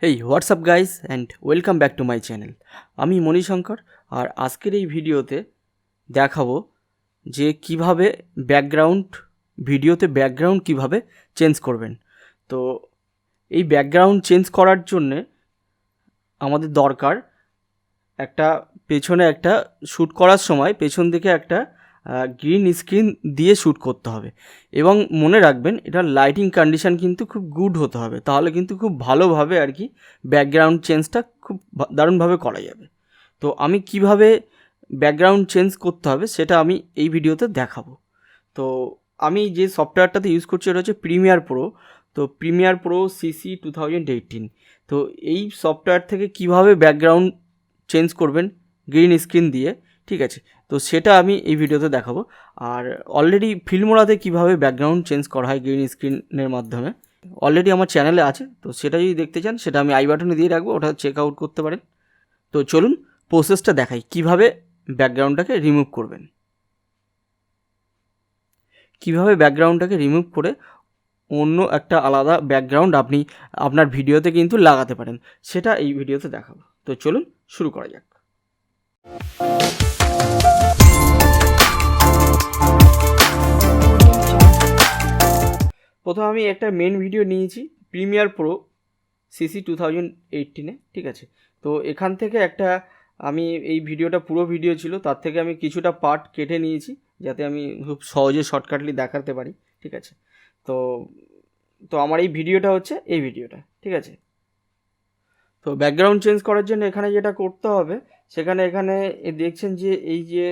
Hey WhatsApp guys and welcome back to my channel. আমি মণিশঙ্কর, আর আজকের এই ভিডিওতে দেখাবো যে কিভাবে ভিডিওতে ব্যাকগ্রাউন্ড কিভাবে চেঞ্জ করবেন। তো এই ব্যাকগ্রাউন্ড চেঞ্জ করার জন্যে আমাদের দরকার পেছনে একটা শ্যুট করার সময় পেছন দিকে একটা গ্রিন স্ক্রিন দিয়ে শ্যুট করতে হবে, এবং মনে রাখবেন এটার লাইটিং কন্ডিশান কিন্তু খুব গুড হতে হবে, তাহলে কিন্তু খুব ভালোভাবে আর কি ব্যাকগ্রাউন্ড চেঞ্জটা খুব দারুণভাবে করা যাবে। তো আমি কিভাবে ব্যাকগ্রাউন্ড চেঞ্জ করতে হবে সেটা আমি এই ভিডিওতে দেখাবো। তো আমি যে সফটওয়্যারটাতে ইউজ করছি এটা হচ্ছে প্রিমিয়ার প্রো। তো প্রিমিয়ার প্রো CC 2018। তো এই সফটওয়্যার থেকে কিভাবে ব্যাকগ্রাউন্ড চেঞ্জ করবেন গ্রিন স্ক্রিন দিয়ে, ঠিক আছে, তো সেটা আমি এই ভিডিওতে দেখাবো। আর অলরেডি ফিল্মোরাতে কীভাবে ব্যাকগ্রাউন্ড চেঞ্জ করা হয় গ্রিন স্ক্রিনের মাধ্যমে অলরেডি আমার চ্যানেলে আছে। তো সেটা যদি দেখতে চান সেটা আমি আই বাটনে দিয়ে রাখবো, ওটা চেক আউট করতে পারেন। তো চলুন প্রসেসটা দেখাই কিভাবে ব্যাকগ্রাউন্ডটাকে রিমুভ করবেন, কিভাবে ব্যাকগ্রাউন্ডটাকে রিমুভ করে অন্য একটা আলাদা ব্যাকগ্রাউন্ড আপনি আপনার ভিডিওতে কিন্তু লাগাতে পারেন, সেটা এই ভিডিওতে দেখাবো। তো চলুন শুরু করা যাক। প্রথমে আমি একটা মেন ভিডিও নিয়েছি প্রিমিয়ার প্রো CC 2018-এ, ঠিক আছে। তো এখান থেকে আমি এই ভিডিওটা পুরো ভিডিও ছিল, তার থেকে আমি কিছুটা পার্ট কেটে নিয়েছি যাতে আমি খুব সহজে শর্টকাটলি দেখাতে পারি, ঠিক আছে। তো তো আমার এই ভিডিওটা হচ্ছে এই ভিডিওটা, ঠিক আছে। তো ব্যাকগ্রাউন্ড চেঞ্জ করার জন্য এখানে যেটা করতে হবে এখানে দেখছেন যে এই যে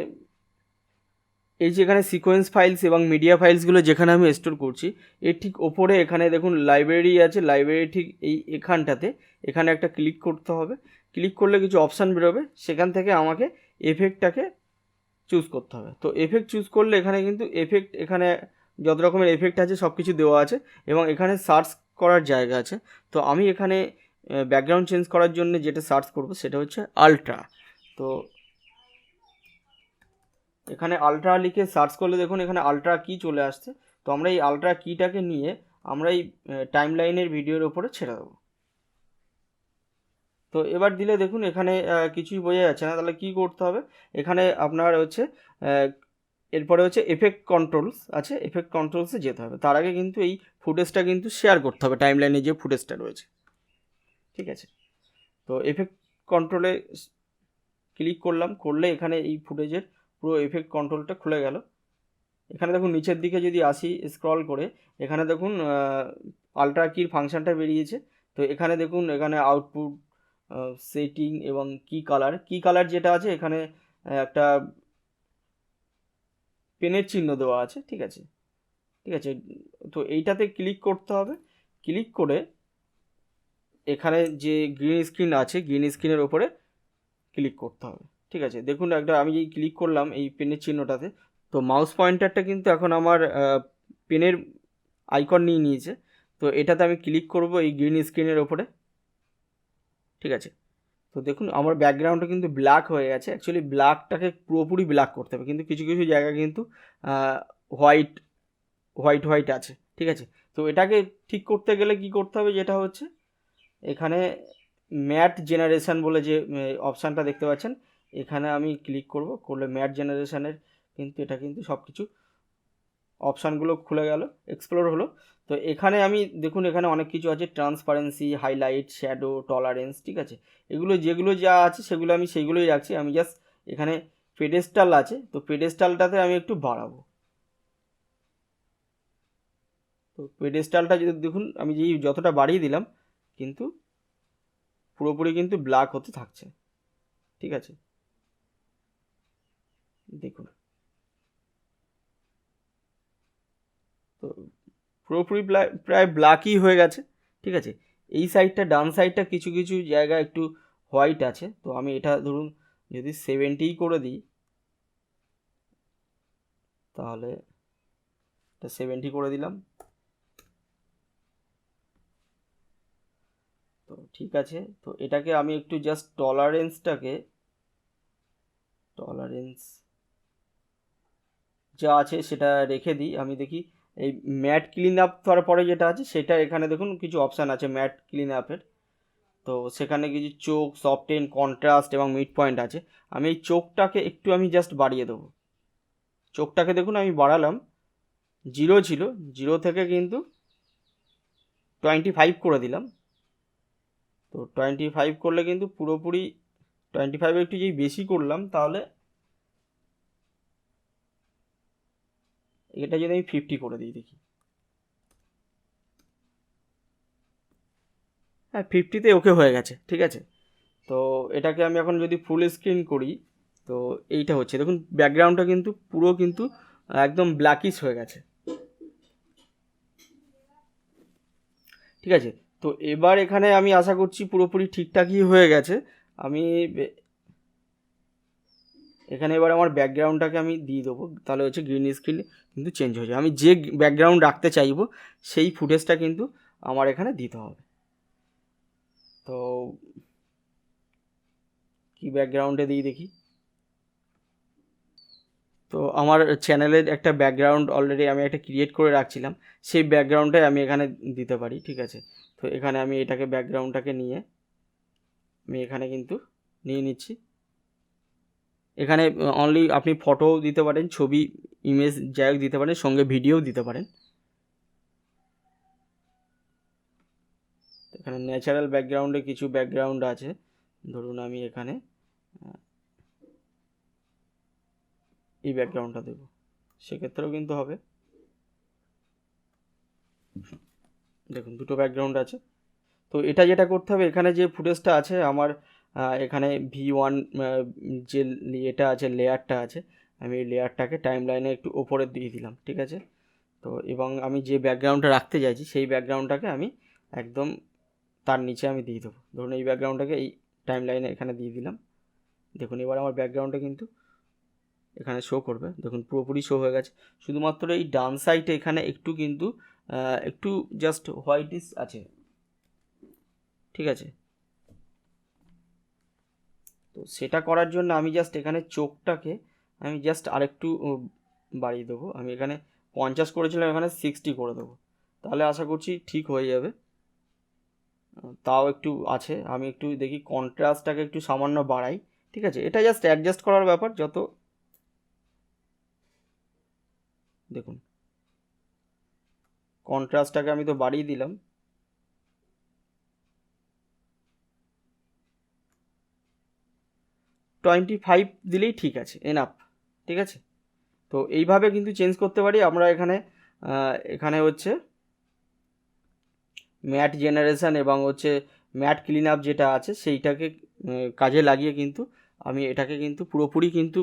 এখানে সিকোয়েন্স ফাইলস এবং মিডিয়া ফাইলসগুলো যেখানে আমি স্টোর করছি, এর ঠিক ওপরে এখানে দেখুন লাইব্রেরি আছে। লাইব্রেরি ঠিক এখানটাতে এখানে একটা ক্লিক করতে হবে। ক্লিক করলে কিছু অপশান বেরোবে, সেখান থেকে আমাকে এফেক্টটাকে চুজ করতে হবে। তো এফেক্ট চুজ করলে এখানে কিন্তু এখানে যত রকমের এফেক্ট আছে সব কিছু দেওয়া আছে, এবং এখানে সার্চ করার জায়গা আছে। তো আমি এখানে ব্যাকগ্রাউন্ড চেঞ্জ করার জন্য যেটা সার্চ করব সেটা হচ্ছে আলট্রা। তো এখানে আলট্রা লিখে সার্চ করলে দেখুন এখানে আলট্রা কি চলে আসছে। তো আমরা এই আলট্রা কিটাকে নিয়ে আমরা এই টাইম লাইনের ভিডিওর ওপরে ছেড়ে দেবো। তো এবার দিলে দেখুন এখানে কিছুই বোঝা যাচ্ছে না, তাহলে কি করতে হবে, এখানে আপনার হচ্ছে এরপরে হচ্ছে এফেক্ট কন্ট্রোলস আছে, এফেক্ট কন্ট্রোলসে যেতে হবে। তার আগে কিন্তু এই ফুটেজটা কিন্তু শেয়ার করতে হবে টাইম লাইনে যে ফুটেজটা রয়েছে, ঠিক আছে। তো এফেক্ট কন্ট্রোলে ক্লিক করলে এখানে এই ফুটেজের পুরো এফেক্ট কন্ট্রোলটা খুলে গেল। এখানে দেখুন নিচের দিকে যদি আসি স্ক্রল করে, এখানে দেখুন আলট্রা কির ফাংশনটা বেরিয়েছে। তো এখানে দেখুন এখানে আউটপুট, সেটিং এবং কি কালার যেটা আছে এখানে একটা পেনের চিহ্ন দেওয়া আছে, ঠিক আছে। তো এইটাতে ক্লিক করতে হবে। ক্লিক করে এখানে যে গ্রিন স্ক্রিন আছে গ্রিন স্ক্রিনের ওপরে ক্লিক করতে হবে, ঠিক আছে। দেখুন আমি যেই ক্লিক করলাম এই পেনের চিহ্নটাতে, তো মাউস পয়েন্টারটা কিন্তু এখন আমার পেনের আইকন নিয়ে নিয়েছে। তো এটাতে আমি ক্লিক করব এই গ্রিন স্ক্রিনের ওপরে, ঠিক আছে। তো দেখুন আমার ব্যাকগ্রাউন্ডটা কিন্তু ব্ল্যাক হয়ে গেছে। অ্যাকচুয়ালি ব্ল্যাকটাকে পুরোপুরি ব্ল্যাক করতে হবে, কিন্তু কিছু কিছু জায়গা কিন্তু হোয়াইট হোয়াইট আছে, ঠিক আছে। তো এটাকে ঠিক করতে গেলে কি করতে হবে, যেটা হচ্ছে এখানে ম্যাট জেনারেশন বলে যে অপশানটা দেখতে পাচ্ছেন, এখানে আমি ক্লিক করলে ম্যাট জেনারেশনের কিন্তু এটা কিন্তু সব কিছু অপশানগুলো খুলে গেল, এক্সপ্লোর হলো। তো এখানে আমি দেখুন এখানে অনেক কিছু আছে, ট্রান্সপারেন্সি, হাইলাইট, শ্যাডো, টলারেন্স, ঠিক আছে। যেগুলো যা আছে সেগুলো আমি সেইগুলোই রাখছি। আমি জাস্ট এখানে পেডেস্টাল আছে, তো পেডেস্টালটাতে আমি একটু বাড়াবো। তো পেডেস্টালটা যদি দেখুন আমি যতটা বাড়িয়ে দিলাম কিন্তু পুরোপুরি কিন্তু ব্ল্যাক হতে থাকছে, ঠিক আছে। দেখুন তো পুরোপুরি প্রায় ব্ল্যাকই হয়ে গেছে, ঠিক আছে। এই সাইডটা ডান সাইডটা কিছু কিছু জায়গা একটু হোয়াইট আছে। তো আমি এটা ধরুন যদি 70 করে দিই, তাহলে এটা 70 করে দিলাম। তো ঠিক আছে, তো এটাকে আমি একটু জাস্ট টলারেন্স যা আছে সেটা রেখে দিই। আমি দেখি এই ম্যাট ক্লিন আপ করার পরে যেটা আছে সেটা এখানে দেখুন কিছু অপশান আছে ম্যাট ক্লিন আপের। তো সেখানে কিছু চোখ, সফটেন, কন্ট্রাস্ট এবং মিড পয়েন্ট আছে। আমি এই চোখটাকে একটু আমি জাস্ট বাড়িয়ে দেবো। চোখটাকে দেখুন আমি বাড়ালাম, 0 ছিল, 0 থেকে কিন্তু 25 করে দিলাম। তো 25 করলে কিন্তু পুরোপুরি 25 একটু যদি বেশি করলাম, তাহলে এটা যদি আমি 50 করে দিই, দেখি, হ্যাঁ 50তে ওকে হয়ে গেছে, ঠিক আছে। তো এটাকে আমি এখন যদি ফুল স্ক্রিন করি, তো এইটা হচ্ছে, দেখুন ব্যাকগ্রাউন্ডটা কিন্তু পুরো কিন্তু একদম ব্ল্যাকিশ হয়ে গেছে, ঠিক আছে। তো এবার এখানে আমি আশা করছি পুরোপুরি ঠিকঠাকই হয়ে গেছে। আমি এখানে এবার আমার ব্যাকগ্রাউন্ডটাকে আমি দিয়ে দেবো, তাহলে হচ্ছে গ্রিন স্ক্রিন কিন্তু চেঞ্জ হয়ে যায়। আমি যে ব্যাকগ্রাউন্ড রাখতে চাইবো সেই ফুটেজটা কিন্তু আমার এখানে দিতে হবে। তো কি ব্যাকগ্রাউন্ডে দিই দেখি। তো আমার চ্যানেলের একটা ব্যাকগ্রাউন্ড অলরেডি আমি একটা ক্রিয়েট করে রাখছিলাম, সেই ব্যাকগ্রাউন্ডটাই আমি এখানে দিতে পারি, ঠিক আছে। তো এখানে আমি এটাকে ব্যাকগ্রাউন্ডটাকে নিয়ে আমি এখানে কিন্তু নিয়ে নিচ্ছি। এখানে অনলি আপনি ফটোও দিতে পারেন, ছবি, ইমেজ যাই হোক দিতে পারেন, সঙ্গে ভিডিওও দিতে পারেন। এখানে ন্যাচারাল ব্যাকগ্রাউন্ডে কিছু ব্যাকগ্রাউন্ড আছে, ধরুন আমি এখানে এই ব্যাকগ্রাউন্ডটা দেবো, সেক্ষেত্রেও কিন্তু হবে। দেখুন দুটো ব্যাকগ্রাউন্ড আছে। তো এটা যেটা করতে হবে, এখানে যে ফুটেজটা আছে আমার, এখানে V1 যে এটা আছে, লেয়ারটা আছে, আমি এই লেয়ারটাকে টাইম লাইনে একটু ওপরে দিয়ে দিলাম, ঠিক আছে। তো এবং আমি যে ব্যাকগ্রাউন্ডটা রাখতে চাইছি সেই ব্যাকগ্রাউন্ডটাকে আমি একদম তার নিচে আমি দিয়ে দেবো। ধরুন এই ব্যাকগ্রাউন্ডটাকে এই টাইম লাইনে এখানে দিয়ে দিলাম। দেখুন এবার আমার ব্যাকগ্রাউন্ডটা কিন্তু এখানে শো করবে, দেখুন পুরোপুরি শো হয়ে গেছে। শুধুমাত্র এই ডান সাইডে এখানে একটু কিন্তু একটু জাস্ট হোয়াইটিশ আছে, ঠিক আছে। তো সেটা করার জন্য আমি জাস্ট এখানে চোখটাকে আমি জাস্ট আরেকটু বাড়িয়ে দেবো। আমি এখানে 50 করেছিলাম, এখানে 60 করে দেবো, তাহলে আশা করছি ঠিক হয়ে যাবে। তাও একটু আছে, আমি একটু দেখি কন্ট্রাস্টটাকে একটু সামান্য বাড়াই, ঠিক আছে। এটা জাস্ট অ্যাডজাস্ট করার ব্যাপার, যত দেখুন কন্ট্রাস্টটাকে আমি তো বাড়িয়ে দিলাম। 25 দিলেই ঠিক আছে, এনাফ, ঠিক আছে। তো এইভাবে কিন্তু চেঞ্জ করতে পারি আমরা এখানে। এখানে হচ্ছে ম্যাট জেনারেশন এবং হচ্ছে ম্যাট ক্লিন আপ যেটা আছে সেইটাকে কাজে লাগিয়ে কিন্তু আমি এটাকে কিন্তু পুরোপুরি কিন্তু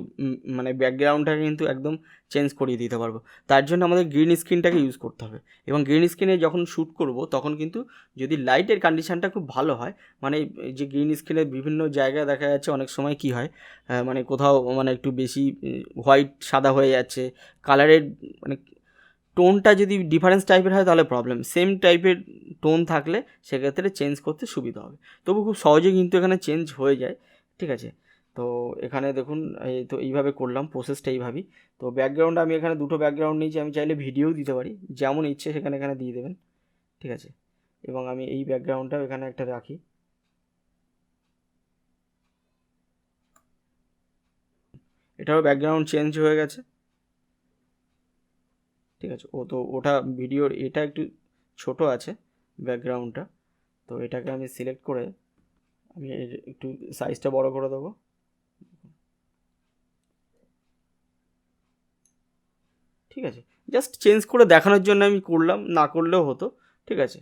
মানে ব্যাকগ্রাউন্ডটাকে কিন্তু একদম চেঞ্জ করিয়ে দিতে পারবো। তার জন্য আমাদের গ্রিন স্ক্রিনটাকে ইউজ করতে হবে, এবং গ্রিন স্ক্রিনে যখন শ্যুট করব তখন কিন্তু যদি লাইটের কন্ডিশানটা খুব ভালো হয়, মানে যে গ্রিন স্ক্রিনের বিভিন্ন জায়গায় দেখা যাচ্ছে অনেক সময় কি হয়, মানে কোথাও মানে একটু বেশি হোয়াইট সাদা হয়ে যাচ্ছে, কালারের মানে টোনটা যদি ডিফারেন্স টাইপের হয় তাহলে প্রবলেম, সেম টাইপের টোন থাকলে সেক্ষেত্রে চেঞ্জ করতে সুবিধা হবে। তবু খুব সহজে কিন্তু এখানে চেঞ্জ হয়ে যায়, ঠিক আছে। তো এখানে দেখুন এই তো এইভাবে করলাম, প্রসেসটা এইভাবেই। তো ব্যাকগ্রাউন্ড আমি এখানে দুটো ব্যাকগ্রাউন্ড নিয়েছি, আমি চাইলে ভিডিওও দিতে পারি, যেমন ইচ্ছে সেখানে এখানে দিয়ে দেবেন, ঠিক আছে। এবং আমি এই ব্যাকগ্রাউন্ডটাও এখানে একটা রাখি। এটাও ব্যাকগ্রাউন্ড চেঞ্জ হয়ে গেছে, ঠিক আছে। ও তো ওটা ভিডিওর এটা একটু ছোট আছে ব্যাকগ্রাউন্ডটা, তো এটাকে আমি সিলেক্ট করে আমি একটু সাইজটা বড় করে দেবো, ঠিক আছে। জাস্ট চেঞ্জ করে দেখানোর জন্য আমি করলাম, না করলেও হতো, ঠিক আছে।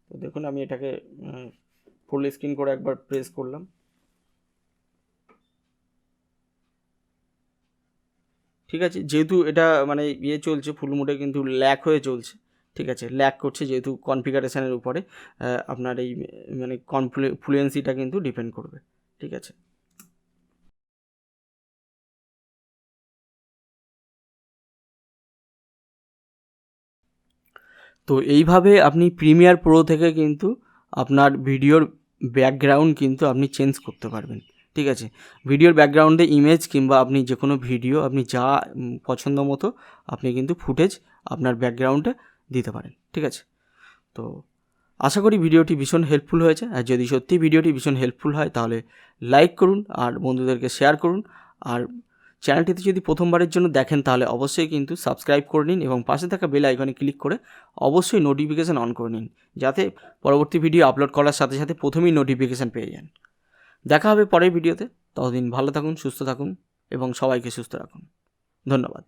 তো দেখুন আমি এটাকে ফুল স্ক্রিন করে একবার প্রেস করলাম, ঠিক আছে। যেহেতু এটা মানে ইয়ে চলছে ফুল মুডে, কিন্তু ল্যাক হয়ে চলছে, ঠিক আছে, ল্যাক করছে যেহেতু কনফিগারেশনের উপরে আপনার এই মানে ফ্লুয়েন্সিটা কিন্তু ডিপেন্ড করবে, ঠিক আছে। তো এইভাবে আপনি প্রিমিয়ার প্রো থেকে কিন্তু আপনার ভিডিওর ব্যাকগ্রাউন্ড কিন্তু আপনি চেঞ্জ করতে পারবেন, ঠিক আছে। ভিডিওর ব্যাকগ্রাউন্ডে ইমেজ কিংবা আপনি যে কোনো ভিডিও আপনি যা পছন্দ মতো আপনি কিন্তু ফুটেজ আপনার ব্যাকগ্রাউন্ডে দিতে পারেন। ঠিক আছে, তো আশা করি ভিডিওটি ভীষণ হেল্পফুল হয়েছে। আর যদি সত্যি ভিডিওটি ভীষণ হেল্পফুল হয় তাহলে লাইক করুন আর বন্ধুদেরকে শেয়ার করুন। আর চ্যানেলটিতে যদি প্রথমবারের জন্য দেখেন তাহলে অবশ্যই কিন্তু সাবস্ক্রাইব করে নিন এবং পাশে থাকা বেল আইকনে ক্লিক করে অবশ্যই নোটিফিকেশান অন করে নিন, যাতে পরবর্তী ভিডিও আপলোড করার সাথে সাথে প্রথমেই নোটিফিকেশান পেয়ে যান। দেখা হবে পরের ভিডিওতে। ততদিন ভালো থাকুন, সুস্থ থাকুন এবং সবাইকে সুস্থ রাখুন। ধন্যবাদ।